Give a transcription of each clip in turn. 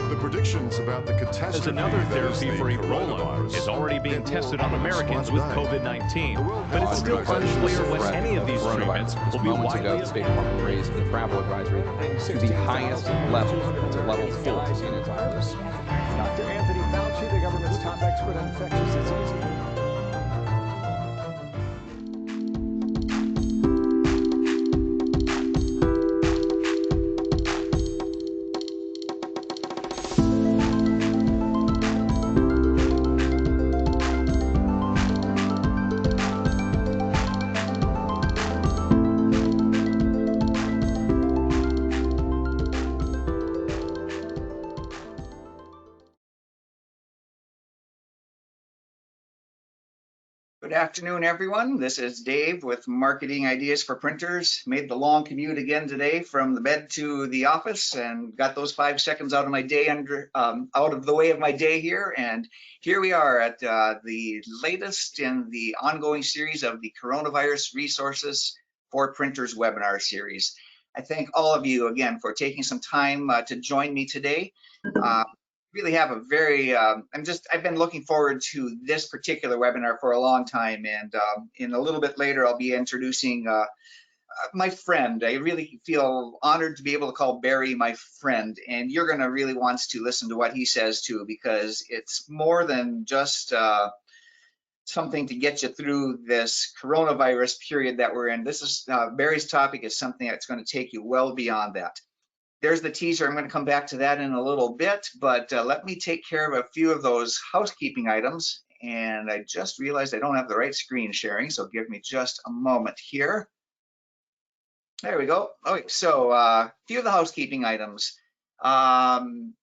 The predictions about the catastrophe As another therapy for Ebola is already being tested on Americans with COVID-19, but it's still unclear when any of these treatments will be widely available. The State Department raised the travel advisory to the highest level, to level 4 in its virus. Dr. Anthony Fauci, the government's top expert on infectious diseases. Good afternoon, everyone. This is Dave with Marketing Ideas for Printers. Made the long commute again today from the bed to the office and got those 5 seconds out of my day out of the way of my day here. And here we are at the latest in the ongoing series of the Coronavirus Resources for Printers webinar series. I thank all of you again for taking some time to join me today. Really have a very I've been looking forward to this particular webinar for a long time, and in a little bit later I'll be introducing my friend. I really feel honored to be able to call Barry my friend, and you're going to really want to listen to what he says too, because it's more than just something to get you through this coronavirus period that we're in. This is Barry's topic is something that's going to take you well beyond that. There's the teaser. I'm going to come back to that in a little bit, but let me take care of a few of those housekeeping items. And I just realized I don't have the right screen sharing, so give me just a moment here. There we go. Okay, so a few of the housekeeping items. We'll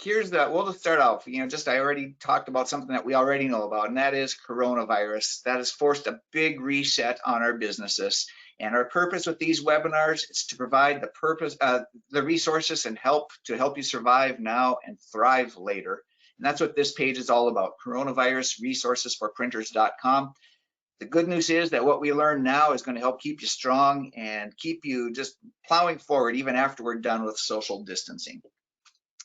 just start off, I already talked about something that we already know about, and that is coronavirus. That has forced a big reset on our businesses. And our purpose with these webinars is to provide the resources and help you survive now and thrive later. And that's what this page is all about, coronavirus resources for printers.com. The good news is that what we learn now is going to help keep you strong and keep you just plowing forward even after we're done with social distancing.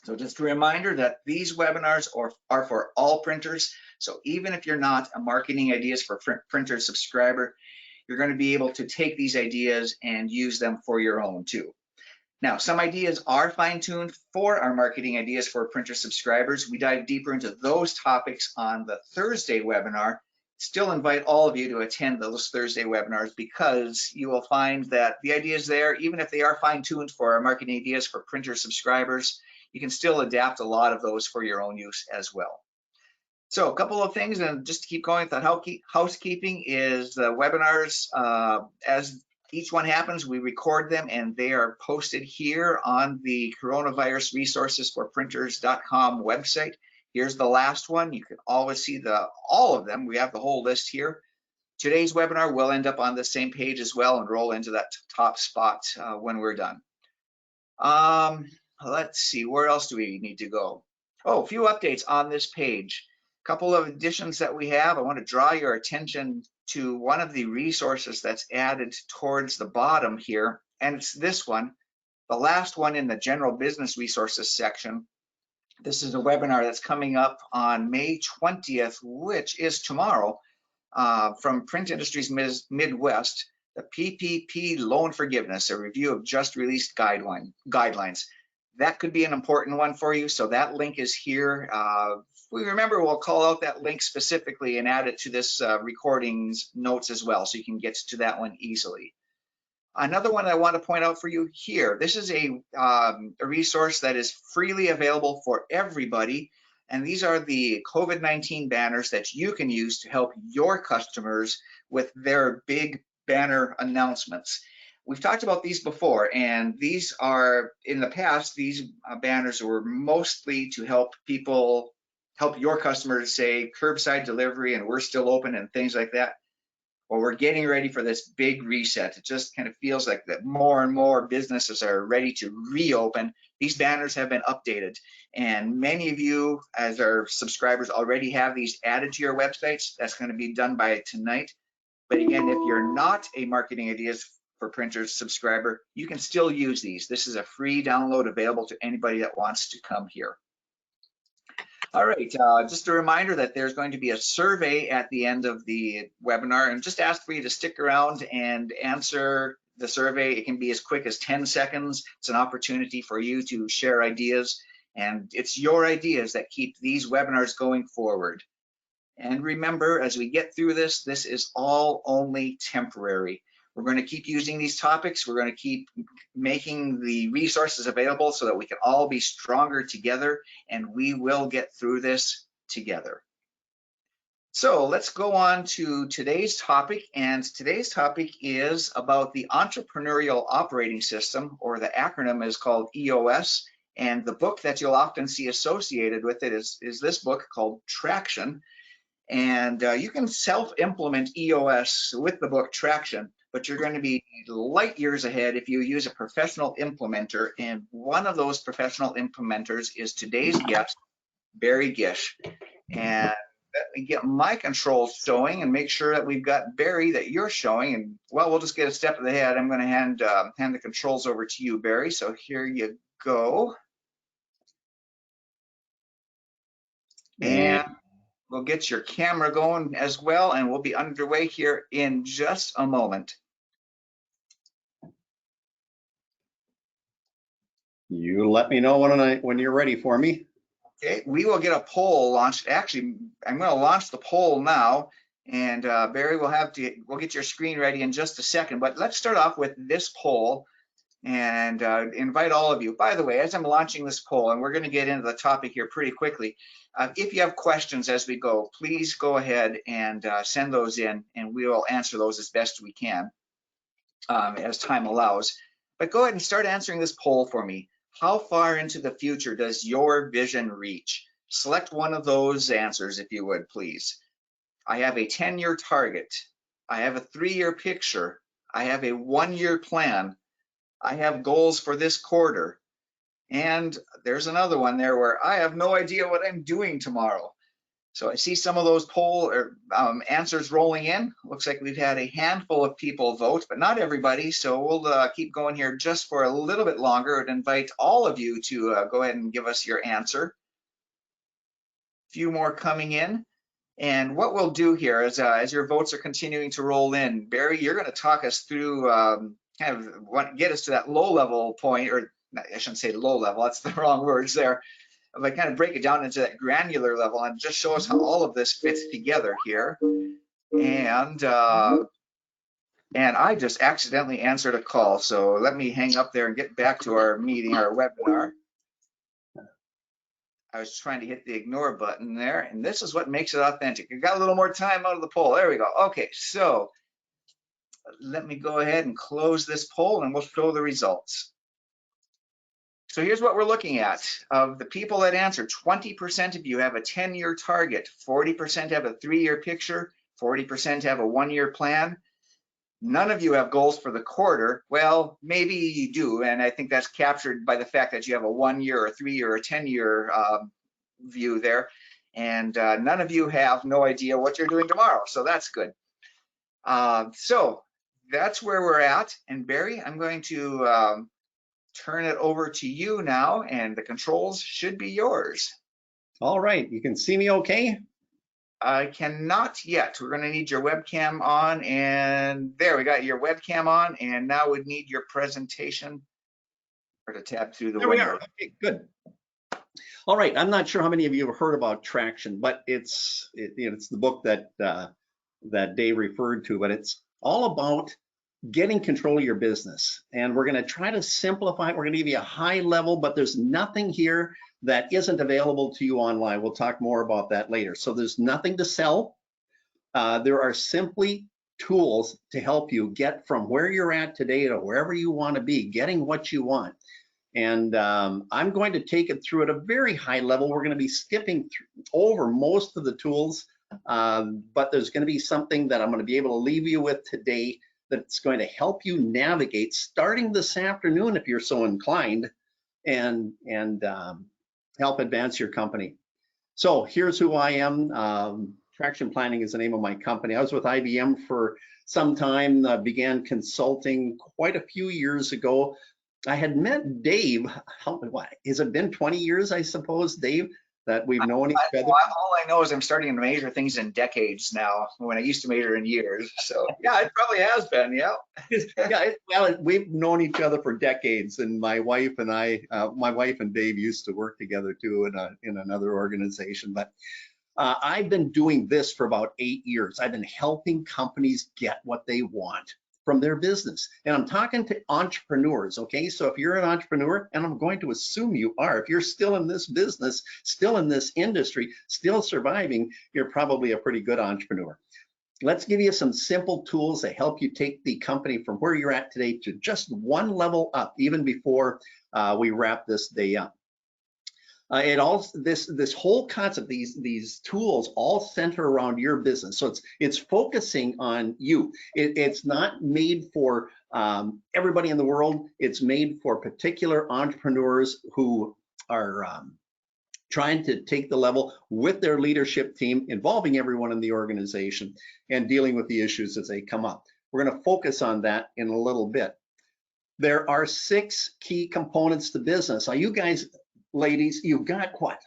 So just a reminder that these webinars are for all printers. So even if you're not a Marketing Ideas for Printers subscriber, you're going to be able to take these ideas and use them for your own too. Now, some ideas are fine-tuned for our Marketing Ideas for Printer subscribers. We dive deeper into those topics on the Thursday webinar. Still invite all of you to attend those Thursday webinars, because you will find that the ideas there, even if they are fine-tuned for our Marketing Ideas for Printer subscribers, you can still adapt a lot of those for your own use as well. So a couple of things, and just to keep going with that housekeeping, is the webinars, as each one happens, we record them and they are posted here on the Coronavirus Resources for Printers.com website. Here's the last one. You can always see all of them. We have the whole list here. Today's webinar will end up on the same page as well and roll into that top spot when we're done. Let's see, where else do we need to go? Oh, a few updates on this page. Couple of additions that we have. I want to draw your attention to one of the resources that's added towards the bottom here, and it's this one, the last one in the general business resources section. This is a webinar that's coming up on May 20th, which is tomorrow, from Print Industries Midwest, the PPP loan forgiveness, a review of just released guidelines. That could be an important one for you, so that link is here. We remember we'll call out that link specifically and add it to this recording's notes as well, so you can get to that one easily. Another one I want to point out for you here, this is a resource that is freely available for everybody, and these are the COVID-19 banners that you can use to help your customers with their big banner announcements. We've talked about these before, and these are, in the past, these banners were mostly to help your customers say curbside delivery and we're still open and things like that. Well, we're getting ready for this big reset. It just kind of feels like that more and more businesses are ready to reopen. These banners have been updated, and many of you as our subscribers already have these added to your websites. That's going to be done by tonight. But again, if you're not a Marketing Ideas for Printers subscriber, you can still use these. This is a free download available to anybody that wants to come here. All right, just a reminder that there's going to be a survey at the end of the webinar, and just ask for you to stick around and answer the survey. It can be as quick as 10 seconds. It's an opportunity for you to share ideas, and it's your ideas that keep these webinars going forward. And remember, as we get through this, this is all only temporary. We're going to keep using these topics. We're going to keep making the resources available so that we can all be stronger together, and we will get through this together. So let's go on to today's topic, and today's topic is about the Entrepreneurial Operating System, or the acronym is called EOS, and the book that you'll often see associated with it is this book called Traction. And you can self-implement EOS with the book Traction, but you're going to be light years ahead if you use a professional implementer. And one of those professional implementers is today's guest, Barry Gish. And let me get my controls showing and make sure that we've got Barry that you're showing. And well, we'll just get a step ahead. I'm going to hand the controls over to you, Barry. So here you go. And we'll get your camera going as well, and we'll be underway here in just a moment. You let me know when you're ready for me. Okay, we will get a poll launched. Actually, I'm going to launch the poll now, and Barry we'll get your screen ready in just a second. But let's start off with this poll and invite all of you. By the way, as I'm launching this poll, and we're going to get into the topic here pretty quickly, if you have questions as we go, please go ahead and send those in, and we will answer those as best we can as time allows. But go ahead and start answering this poll for me. How far into the future does your vision reach? Select one of those answers if you would, please. I have a 10-year target. I have a 3-year picture. I have a 1-year plan. I have goals for this quarter. And there's another one there where I have no idea what I'm doing tomorrow. So I see some of those poll or answers rolling in. Looks like we've had a handful of people vote, but not everybody. So we'll keep going here just for a little bit longer and invite all of you to go ahead and give us your answer. A few more coming in. And what we'll do here is as your votes are continuing to roll in, Barry, you're going to talk us through kind of get us to that low level point, or I shouldn't say low level, that's the wrong words there. But kind of break it down into that granular level and just show us how all of this fits together here. And I just accidentally answered a call, so let me hang up there and get back to our meeting, our webinar. I was trying to hit the ignore button there, and this is what makes it authentic. You got a little more time out of the poll. There we go. Okay, so let me go ahead and close this poll, and we'll show the results. So here's what we're looking at. Of the people that answered, 20% of you have a 10-year target, 40% have a 3-year picture, 40% have a 1-year plan. None of you have goals for the quarter. Well, maybe you do, and I think that's captured by the fact that you have a 1-year or 3-year or 10-year view there. And none of you have no idea what you're doing tomorrow, so that's good. So that's where we're at. And Barry, I'm going to turn it over to you now, and the controls should be yours. All right, you can see me okay? I cannot yet. We're going to need your webcam on, and there we got your webcam on, and now we need your presentation or to tab through the window. There we are. Okay, good. All right, I'm not sure how many of you have heard about Traction, but it's the book that that Dave referred to, but it's all about getting control of your business. And we're going to try to simplify it. We're going to give you a high level, but there's nothing here that isn't available to you online. We'll talk more about that later. So there's nothing to sell. There are simply tools to help you get from where you're at today to wherever you want to be, getting what you want. And I'm going to take it through at a very high level. We're going to be skipping over most of the tools, but there's going to be something that I'm going to be able to leave you with today that's going to help you navigate starting this afternoon if you're so inclined, and help advance your company. So here's who I am. Traction Planning is the name of my company. I was with IBM for some time, began consulting quite a few years ago. I had met Dave, what, has it been 20 years, I suppose, Dave, that we've known each other? All I know is I'm starting to measure things in decades now when I used to measure in years. So yeah, it probably has been, yeah. Well, we've known each other for decades, and my wife and Dave used to work together too in another organization. But I've been doing this for about 8 years. I've been helping companies get what they want from their business. And I'm talking to entrepreneurs, okay? So if you're an entrepreneur, and I'm going to assume you are, if you're still in this business, still in this industry, still surviving, you're probably a pretty good entrepreneur. Let's give you some simple tools that help you take the company from where you're at today to just one level up, even before we wrap this day up. This whole concept, these tools all center around your business. So it's focusing on you. It's not made for everybody in the world. It's made for particular entrepreneurs who are trying to take the level with their leadership team, involving everyone in the organization and dealing with the issues as they come up. We're going to focus on that in a little bit. There are 6 key components to business. Now, you guys, ladies, you've got what?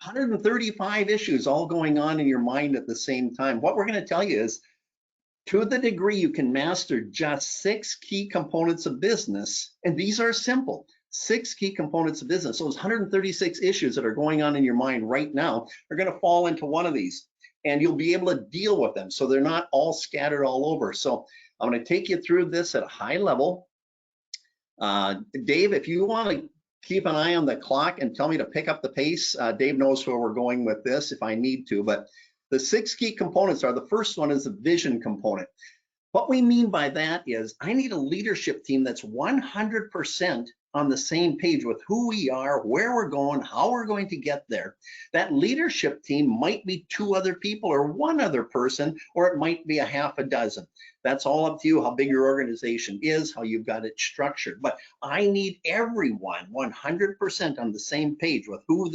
135 issues all going on in your mind at the same time. What we're going to tell you is, to the degree you can master just 6 key components of business, and these are simple, 6 key components of business. Those 136 issues that are going on in your mind right now are going to fall into one of these, and you'll be able to deal with them so they're not all scattered all over. So I'm going to take you through this at a high level. Dave, if you want to keep an eye on the clock and tell me to pick up the pace, Dave knows where we're going with this if I need to, but the 6 key components are, the first one is the vision component. What we mean by that is, I need a leadership team that's 100% on the same page with who we are, where we're going, how we're going to get there. That leadership team might be 2 other people or 1 other person, or it might be a half a dozen. That's all up to you, how big your organization is, how you've got it structured. But I need everyone 100% on the same page with who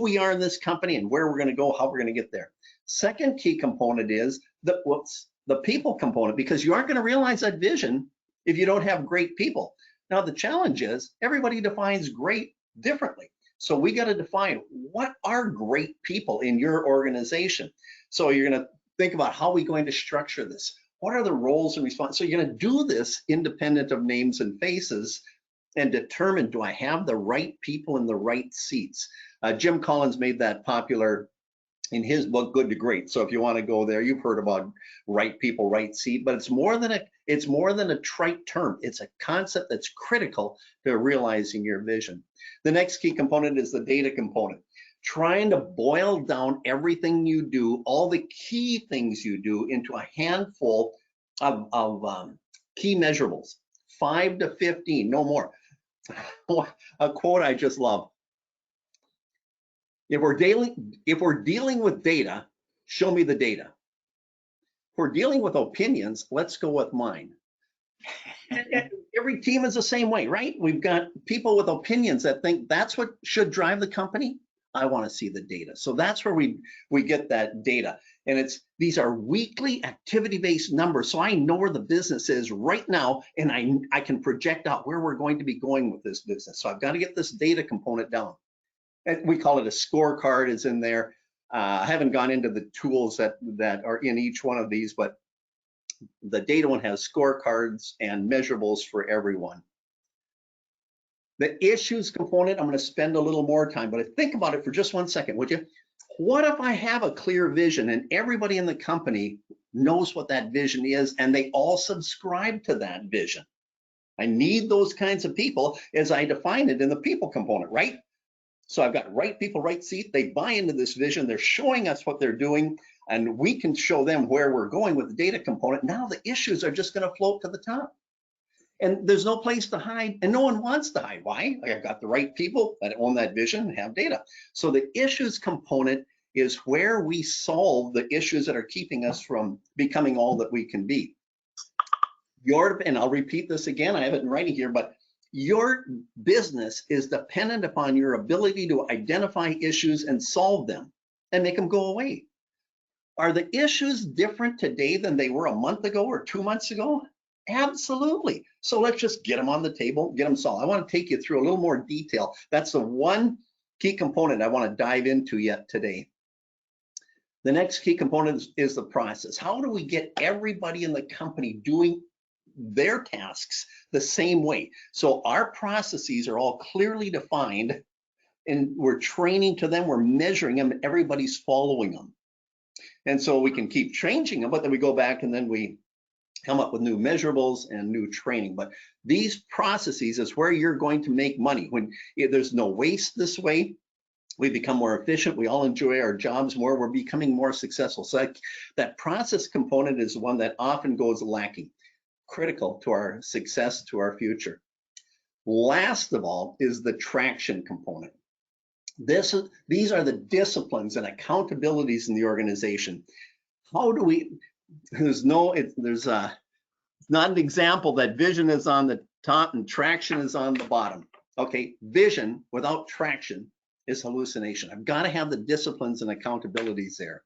we are in this company and where we're going to go, how we're going to get there. Second key component is the people component, because you aren't going to realize that vision if you don't have great people. Now, the challenge is everybody defines great differently. So we got to define, what are great people in your organization? So you're going to think about, how are we going to structure this? What are the roles and responsibilities? So you're going to do this independent of names and faces and determine, do I have the right people in the right seats? Jim Collins made that popular in his book, Good to Great. So if you want to go there, you've heard about right people, right seat, but it's more than a trite term. It's a concept that's critical to realizing your vision. The next key component is the data component. Trying to boil down everything you do, all the key things you do, into a handful of key measurables, 5 to 15, no more. A quote I just love. If we're dealing with data, show me the data. If we're dealing with opinions, let's go with mine. Every team is the same way, right? We've got people with opinions that think that's what should drive the company. I want to see the data. So that's where we get that data. And these are weekly activity-based numbers. So I know where the business is right now, and I can project out where we're going to be going with this business. So I've got to get this data component down. And we call it a scorecard is in there. I haven't gone into the tools that are in each one of these, but the data one has scorecards and measurables for everyone. The issues component, I'm going to spend a little more time, but think about it for just 1 second, would you? What if I have a clear vision and everybody in the company knows what that vision is and they all subscribe to that vision? I need those kinds of people as I define it in the people component, right? So I've got right people, right seat. They buy into this vision. They're showing us what they're doing, and we can show them where we're going with the data component. Now the issues are just going to float to the top. And there's no place to hide, and no one wants to hide. Why? I've got the right people that own that vision and have data. So the issues component is where we solve the issues that are keeping us from becoming all that we can be. And I'll repeat this again, I have it in writing here, but your business is dependent upon your ability to identify issues and solve them and make them go away. Are the issues different today than they were a month ago or 2 months ago? Absolutely. So let's just get them on the table, get them solved. I want to take you through a little more detail. That's the one key component I want to dive into yet today. The next key component is the process. How do we get everybody in the company doing their tasks the same way? So our processes are all clearly defined, and we're training to them, we're measuring them, everybody's following them. And so we can keep changing them, but then we go back and then we come up with new measurables and new training. But these processes is where you're going to make money. When there's no waste this way, we become more efficient, we all enjoy our jobs more, we're becoming more successful. So that process component is one that often goes lacking, critical to our success, to our future. Last of all is the traction component. These are the disciplines and accountabilities in the organization. How do we, there's not an example that vision is on the top and traction is on the bottom. Okay, vision without traction is hallucination. I've got to have the disciplines and accountabilities there.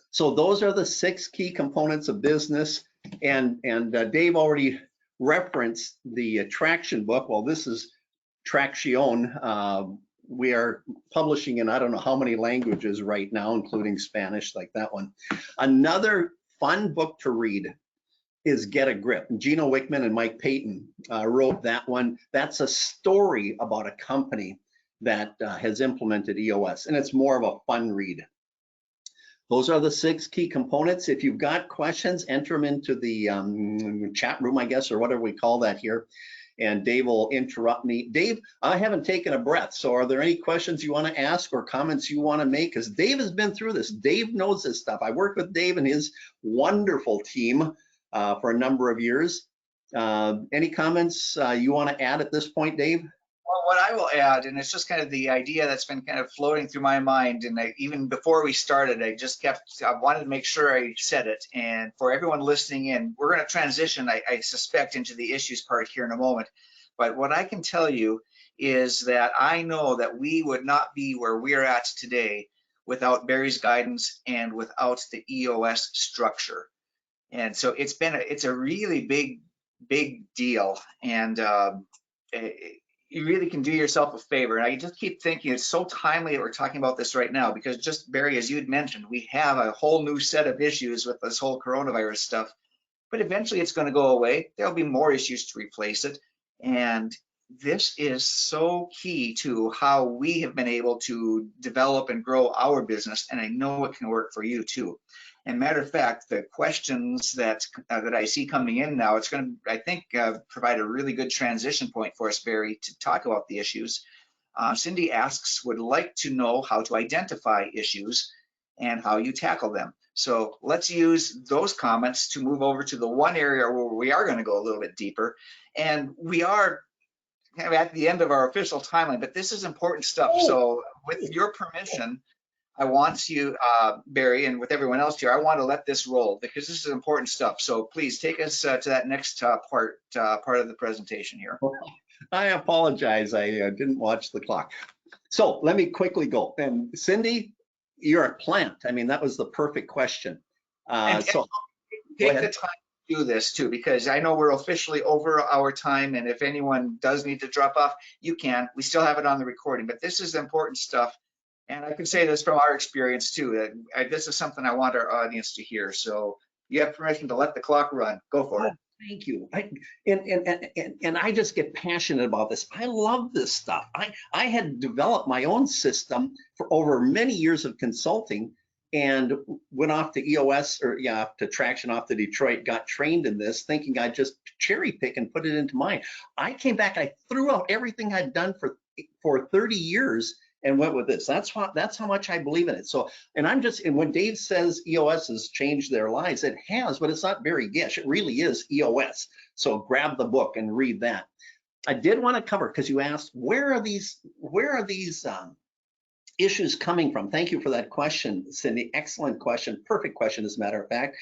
So those are the 6 key components of business. And Dave already referenced the traction book. Well, this is Traction. We are publishing in I don't know how many languages right now, including Spanish, like that one. Another fun book to read is Get a Grip. Gino Wickman and Mike Payton wrote that one. That's a story about a company that has implemented EOS, and it's more of a fun read. Those are the 6 key components. If you've got questions, enter them into the chat room, I guess, or whatever we call that here, and Dave will interrupt me. Dave, I haven't taken a breath, so are there any questions you want to ask or comments you want to make? Because Dave has been through this. Dave knows this stuff. I worked with Dave and his wonderful team for a number of years. Any comments you want to add at this point, Dave? Well, what I will add, and it's just kind of the idea that's been kind of floating through my mind, and even before we started, I wanted to make sure I said it. And for everyone listening in, we're going to transition, I suspect, into the issues part here in a moment. But what I can tell you is that I know that we would not be where we're at today without Barry's guidance and without the EOS structure. And so it's a really big deal. And you really can do yourself a favor. And I just keep thinking it's so timely that we're talking about this right now, because just Barry, as you had mentioned, we have a whole new set of issues with this whole coronavirus stuff, but eventually it's going to go away. There'll be more issues to replace it. And this is so key to how we have been able to develop and grow our business. And I know it can work for you too. And matter of fact, the questions that I see coming in now, it's going to, I think, provide a really good transition point for us, Barry, to talk about the issues. Cindy asks, would like to know how to identify issues and how you tackle them. So let's use those comments to move over to the one area where we are going to go a little bit deeper. And we are kind of at the end of our official timeline, but this is important stuff. So with your permission, I want you, Barry, and with everyone else here, I want to let this roll because this is important stuff. So please take us to that next part of the presentation here. I apologize. I didn't watch the clock. So let me quickly go. And Cindy, you're a plant. I mean, that was the perfect question. So take the time to do this too, because I know we're officially over our time. And if anyone does need to drop off, you can. We still have it on the recording, but this is important stuff. And I can say this from our experience too, that this is something I want our audience to hear. So you have permission to let the clock run. Go for it. Thank you. And I just get passionate about this. I love this stuff. I had developed my own system for over many years of consulting and went off to EOS or to Traction off to Detroit, got trained in this thinking I'd just cherry pick and put it into mine. I came back, I threw out everything I'd done for 30 years and went with this. That's how much I believe in it. So, and when Dave says EOS has changed their lives, it has, but it's not Barry Gish. It really is EOS. So grab the book and read that. I did want to cover, because you asked, where are these issues coming from? Thank you for that question, Cindy. Excellent question. Perfect question, as a matter of fact.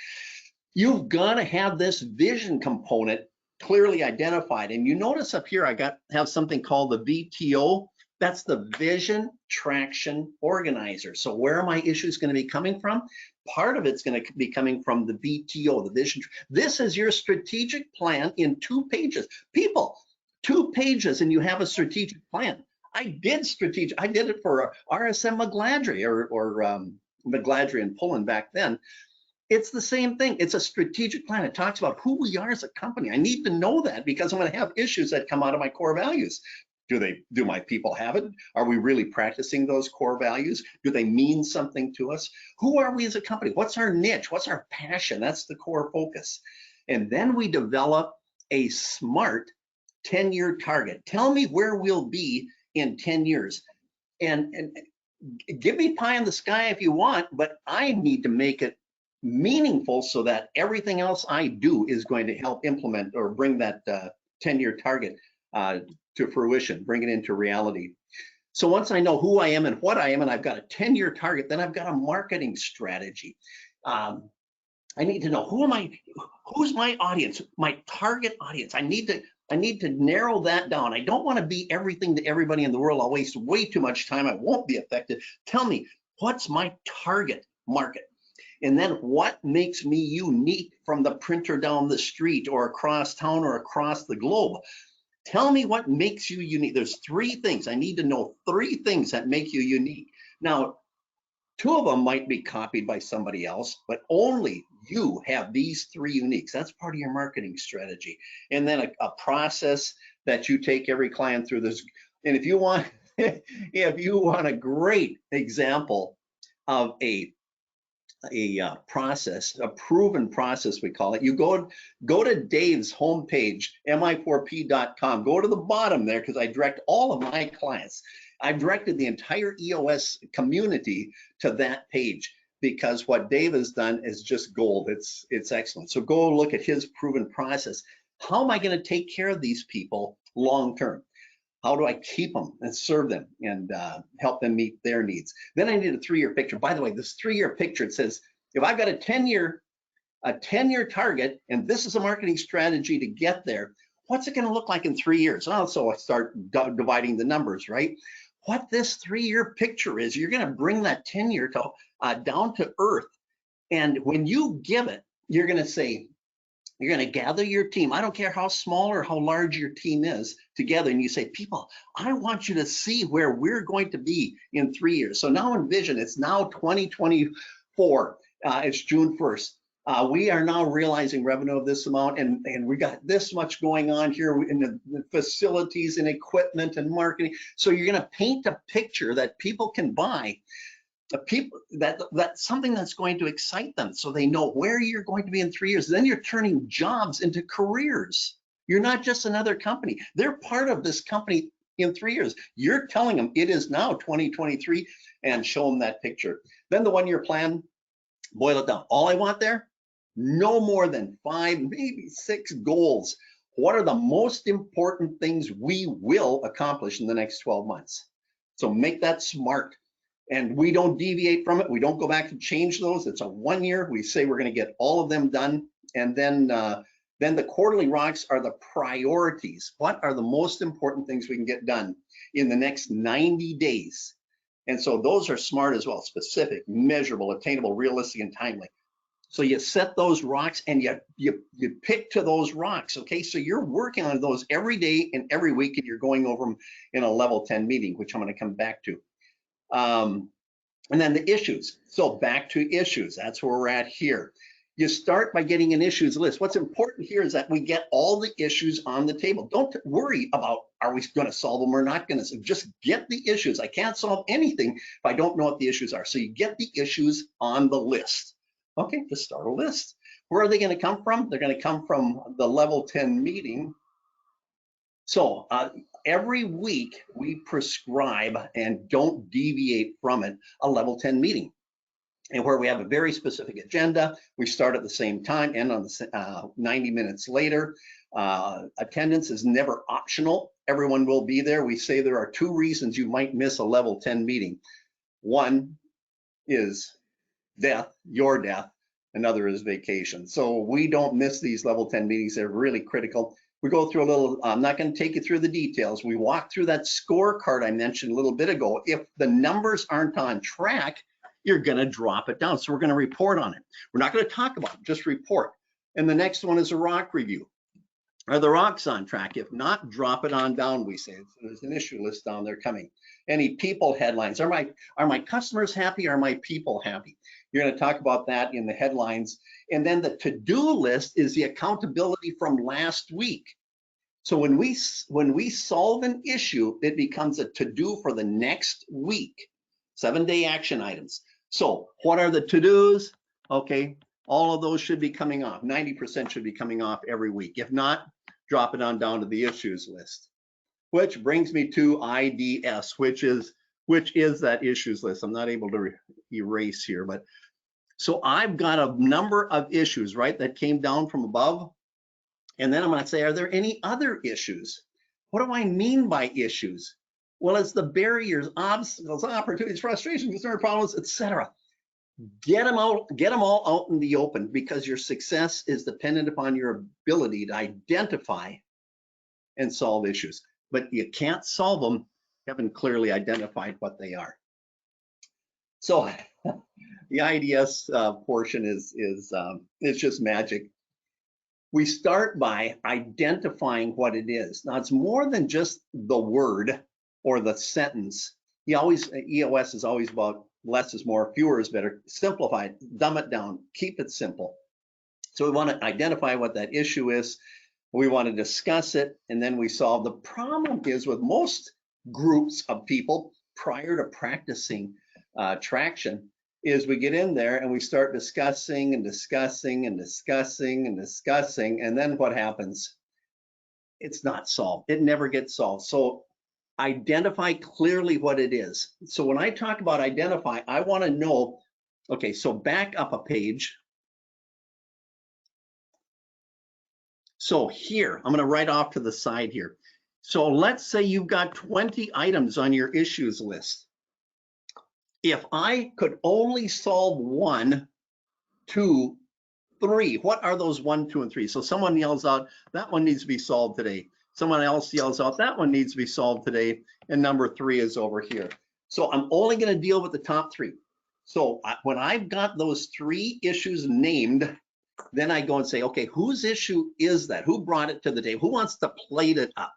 You've got to have this vision component clearly identified. And you notice up here, I have something called the VTO. That's the Vision Traction Organizer. So where are my issues going to be coming from? part of it's going to be coming from the VTO, the vision. This is your strategic plan in 2 pages. People, 2 pages and you have a strategic plan. I did it for RSM McGladrey or McGladrey and Pullen back then. It's the same thing. It's a strategic plan. It talks about who we are as a company. I need to know that because I'm going to have issues that come out of my core values. Do my people have it? Are we really practicing those core values? Do they mean something to us? Who are we as a company? What's our niche? What's our passion? That's the core focus. And then we develop a smart 10-year target. Tell me where we'll be in 10 years. And give me pie in the sky if you want, but I need to make it meaningful so that everything else I do is going to help implement or bring that 10-year target to fruition, bring it into reality. So once I know who I am and what I am, and I've got a 10-year target, then I've got a marketing strategy. I need to know who's my audience, my target audience. I need to narrow that down. I don't want to be everything to everybody in the world. I'll waste way too much time. I won't be effective. Tell me, what's my target market? And then what makes me unique from the printer down the street or across town or across the globe? Tell me what makes you unique. There's 3 things. I need to know 3 things that make you unique. Now, 2 of them might be copied by somebody else, but only you have these 3 uniques. That's part of your marketing strategy. And then a process that you take every client through this. And if you want, a great example of a process, a proven process, we call it, you go to Dave's homepage, mi4p.com, go to the bottom there, because I direct all of my clients. I've directed the entire EOS community to that page because what Dave has done is just gold. It's excellent. So go look at his proven process. How am I going to take care of these people long term? How do I keep them and serve them and help them meet their needs? Then I need a 3-year picture. By the way, this 3-year picture, it says, if I've got a 10-year target, and this is a marketing strategy to get there, what's it going to look like in 3 years? Oh, so I start dividing the numbers, right? What this 3-year picture is, you're going to bring that 10-year down to earth. And when you give it, you're going to say, you're going to gather your team. I don't care how small or how large your team is together. And you say, people, I want you to see where we're going to be in 3 years. So now envision, it's now 2024. It's June 1st. We are now realizing revenue of this amount, and we got this much going on here in the facilities and equipment and marketing. So you're going to paint a picture that people can buy. That's something that's going to excite them so they know where you're going to be in 3 years. Then you're turning jobs into careers. You're not just another company. They're part of this company in 3 years. You're telling them it is now 2023 and show them that picture. Then the 1-year plan, boil it down. All I want there, no more than 5, maybe 6 goals. What are the most important things we will accomplish in the next 12 months? So make that SMART. And we don't deviate from it. We don't go back and change those. It's a 1 year. We say we're going to get all of them done. And then the quarterly rocks are the priorities. What are the most important things we can get done in the next 90 days? And so those are SMART as well: specific, measurable, attainable, realistic, and timely. So you set those rocks and you pick to those rocks. Okay, so you're working on those every day and every week, and you're going over them in a level 10 meeting, which I'm going to come back to. And then the issues. So back to issues. That's where we're at here. You start by getting an issues list. What's important here is that we get all the issues on the table. Don't worry about, are we going to solve them or not going to? So just get the issues. I can't solve anything if I don't know what the issues are. So you get the issues on the list. Okay, just start a list. Where are they going to come from? They're going to come from the level 10 meeting. So every week we prescribe, and don't deviate from it, a level 10 meeting, and where we have a very specific agenda. We start at the same time, end on the 90 minutes later. Attendance is never optional. Everyone will be there. We say there are 2 reasons you might miss a level 10 meeting. One is death, your death. Another is vacation. So we don't miss these level 10 meetings. They're really critical. We go through a little, I'm not going to take you through the details. We walk through that scorecard I mentioned a little bit ago. If the numbers aren't on track, you're going to drop it down. So we're going to report on it. We're not going to talk about it, just report. And the next one is a rock review. Are the rocks on track? If not, drop it on down, we say. There's an issue list down there coming. Any people headlines? Are my customers happy? Are my people happy? You're going to talk about that in the headlines. And then the to-do list is the accountability from last week. So when we solve an issue, it becomes a to-do for the next week. 7-day action items. So what are the to-dos? Okay, all of those should be coming off. 90% should be coming off every week. If not, drop it on down to the issues list. Which brings me to IDS, which is that issues list. I'm not able to erase here, but so I've got a number of issues, right, that came down from above. And then I'm going to say, are there any other issues? What do I mean by issues? Well, it's the barriers, obstacles, opportunities, frustration, concern, problems, etc. Get them out, get them all out in the open, because your success is dependent upon your ability to identify and solve issues. But you can't solve them if you haven't clearly identified what they are. So the IDS portion is just magic. We start by identifying what it is. Now, it's more than just the word or the sentence. EOS is always about less is more, fewer is better. Simplify it, dumb it down, keep it simple. So we want to identify what that issue is. We want to discuss it, and then we solve. The problem is with most groups of people prior to practicing traction is we get in there and we start discussing and discussing and discussing and discussing, and then what happens? It's not solved. It never gets solved. So identify clearly what it is. So when I talk about identify, I want to know, okay, so back up a page. So here, I'm going to write off to the side here. So let's say you've got 20 items on your issues list. If I could only solve 1, 2, 3, what are those 1, 2, and 3? So someone yells out, that one needs to be solved today. Someone else yells out, that one needs to be solved today. And number 3 is over here. So I'm only going to deal with the top 3. So when I've got those 3 issues named, then I go and say, okay, whose issue is that? Who brought it to the table? Who wants to plate it up?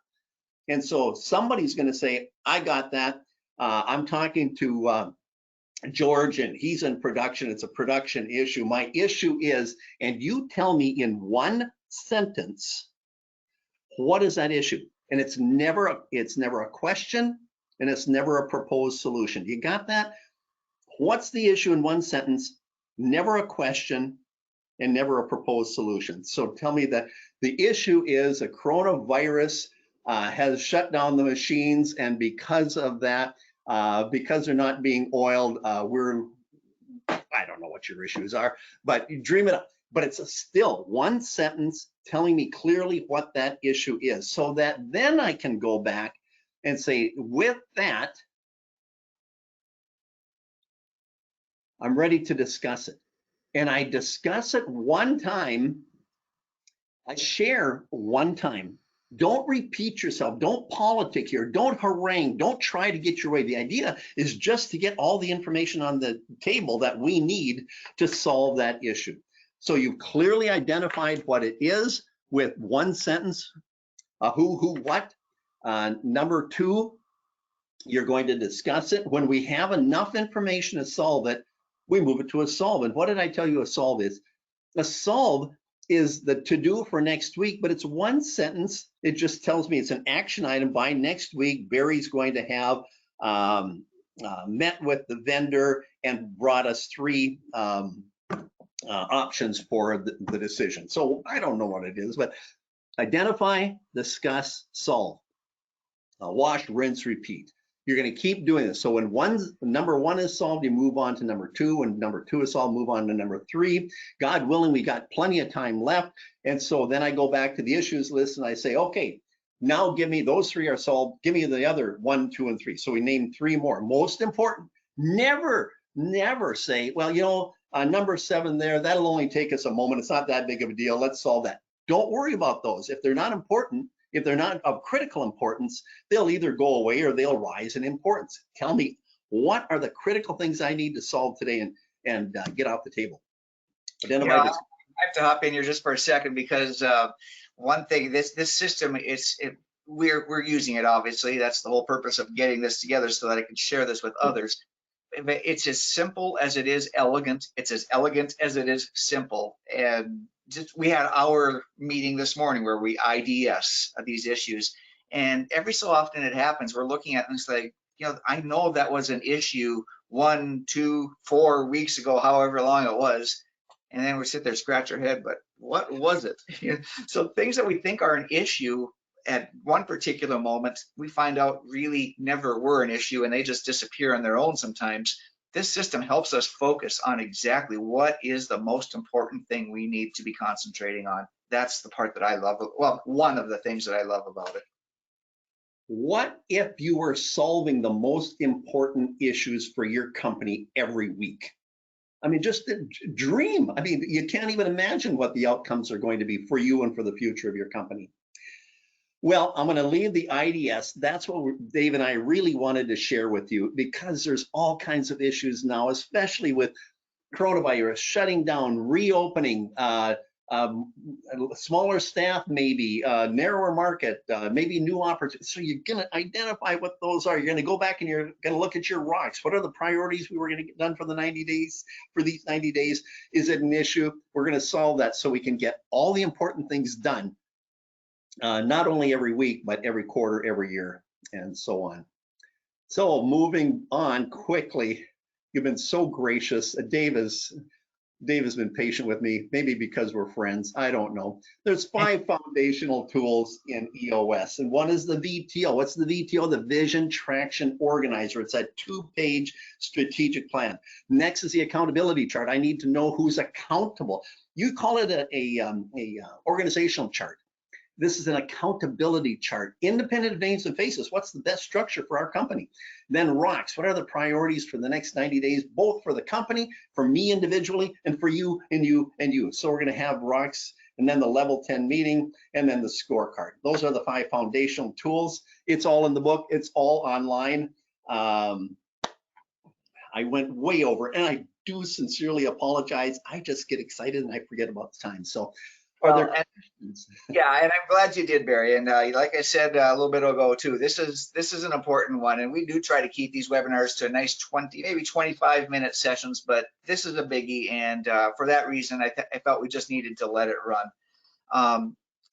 And so somebody's going to say, I got that. I'm talking to George, and he's in production. It's a production issue. My issue is, and you tell me in one sentence, what is that issue? And it's never a question, and it's never a proposed solution. You got that? What's the issue in one sentence? Never a question, and never a proposed solution. So tell me that the issue is a coronavirus has shut down the machines, and because of that, because they're not being oiled, I don't know what your issues are, but you dream it up. But it's still one sentence telling me clearly what that issue is, so that then I can go back and say, with that, I'm ready to discuss it. And I discuss it one time, I share one time. Don't repeat yourself, don't politic here, don't harangue, don't try to get your way. The idea is just to get all the information on the table that we need to solve that issue. So you've clearly identified what it is with one sentence, who, what. Number 2, you're going to discuss it. When we have enough information to solve it, we move it to a solve. And what did I tell you a solve is? A solve is the to-do for next week, but it's one sentence. It just tells me it's an action item. By next week, Barry's going to have met with the vendor and brought us 3 options for the decision. So I don't know what it is, but identify, discuss, solve. Wash, rinse, repeat. You're going to keep doing this. So when number 1 is solved, you move on to number 2. When number 2 is solved, move on to number 3. God willing, we got plenty of time left. And so then I go back to the issues list and I say, okay, now give me those 3 are solved. Give me the other 1, 2, and 3. So we named 3 more. Most important, never say, well, you know, number 7 there, that'll only take us a moment. It's not that big of a deal. Let's solve that. Don't worry about those. If they're not important, if they're not of critical importance, they'll either go away or they'll rise in importance. Tell me What are the critical things I need to solve today and get off the table? You know, I have to hop in here just for a second because one thing, this system we're using it, obviously. That's the whole purpose of getting this together so that I can share this with others. It's as simple as it is elegant. It's as elegant as it is simple. And we had our meeting this morning where we IDS these issues. And every so often it happens, we're looking at and it's like, you know, I know that was an issue 1, 2, 4 weeks ago, however long it was. And then we sit there, scratch our head, but what was it? So things that we think are an issue at one particular moment, we find out really never were an issue and they just disappear on their own sometimes. This system helps us focus on exactly what is the most important thing we need to be concentrating on. That's the part that I love. Well, one of the things that I love about it. What if you were solving the most important issues for your company every week? I mean, just a dream. I mean, you can't even imagine what the outcomes are going to be for you and for the future of your company. Well, I'm going to leave the IDS. That's what Dave and I really wanted to share with you because there's all kinds of issues now, especially with coronavirus, shutting down, reopening, smaller staff, maybe narrower market, maybe new opportunities. So you're going to identify what those are. You're going to go back and you're going to look at your rocks. What are the priorities we were going to get done for the 90 days? For these 90 days, is it an issue? We're going to solve that so we can get all the important things done, not only every week, but every quarter, every year, and so on. So moving on quickly, you've been so gracious. Dave has been patient with me, maybe because we're friends, I don't know. There's 5 foundational tools in EOS, and one is the VTO. What's the VTO? The Vision Traction Organizer. It's a 2-page strategic plan. Next is the accountability chart. I need to know who's accountable. You call it a organizational chart. This is an accountability chart, independent of names and faces. What's the best structure for our company? Then rocks, what are the priorities for the next 90 days, both for the company, for me individually, and for you and you and you. So we're gonna have rocks, and then the level 10 meeting, and then the scorecard. Those are the 5 foundational tools. It's all in the book, it's all online. I went way over, and I do sincerely apologize. I just get excited and I forget about the time. So are there questions? Yeah, and I'm glad you did, Barry. And like I said a little bit ago too, this is an important one, and we do try to keep these webinars to a nice 20, maybe 25-minute sessions. But this is a biggie, and for that reason, I felt we just needed to let it run.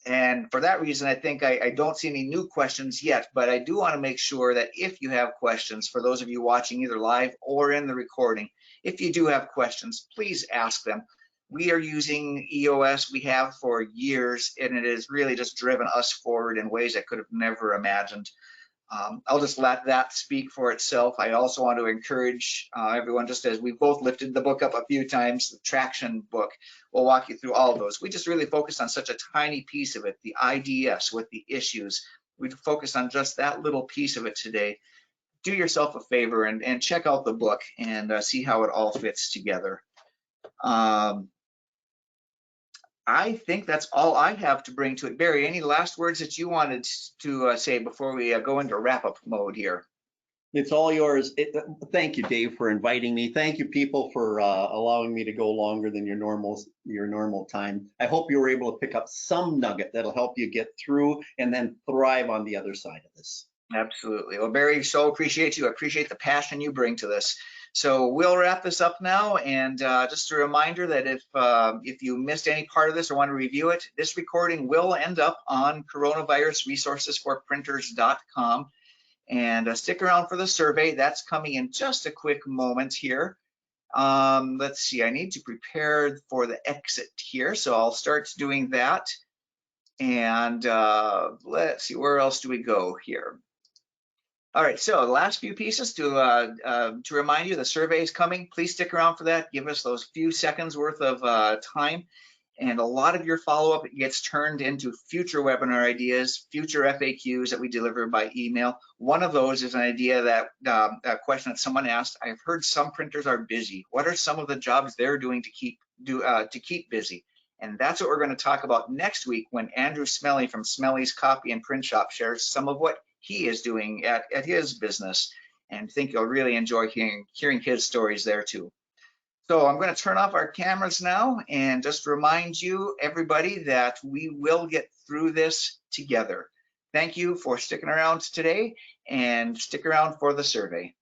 And for that reason, I think I don't see any new questions yet, but I do want to make sure that if you have questions, for those of you watching either live or in the recording, if you do have questions, please ask them. We are using EOS, we have for years, and it has really just driven us forward in ways I could have never imagined. I'll just let that speak for itself. I also want to encourage everyone, just as we've both lifted the book up a few times, the Traction book, we'll walk you through all of those. We just really focused on such a tiny piece of it, the IDS with the issues. We focused on just that little piece of it today. Do yourself a favor and check out the book and see how it all fits together. I think that's all I have to bring to it. Barry, any last words that you wanted to say before we go into wrap-up mode here? It's all yours. Thank you, Dave, for inviting me. Thank you, people, for allowing me to go longer than your normal time. I hope you were able to pick up some nugget that'll help you get through and then thrive on the other side of this. Absolutely. Well, Barry, so appreciate you. I appreciate the passion you bring to this. So we'll wrap this up now, and just a reminder that if you missed any part of this or want to review it, this recording will end up on coronavirusresourcesforprinters.com, and stick around for the survey. That's coming in just a quick moment here. Let's see, I need to prepare for the exit here, so I'll start doing that. And let's see, where else do we go here? All right, so the last few pieces to remind you, the survey is coming. Please stick around for that. Give us those few seconds worth of time. And a lot of your follow-up gets turned into future webinar ideas, future FAQs that we deliver by email. One of those is an idea that, a question that someone asked. I've heard some printers are busy. What are some of the jobs they're doing to keep busy? And that's what we're going to talk about next week when Andrew Smelly from Smelly's Copy and Print Shop shares some of what he is doing at his business. and think you'll really enjoy hearing his stories there too. So I'm going to turn off our cameras now and just remind you, everybody, that we will get through this together. Thank you for sticking around today, and stick around for the survey.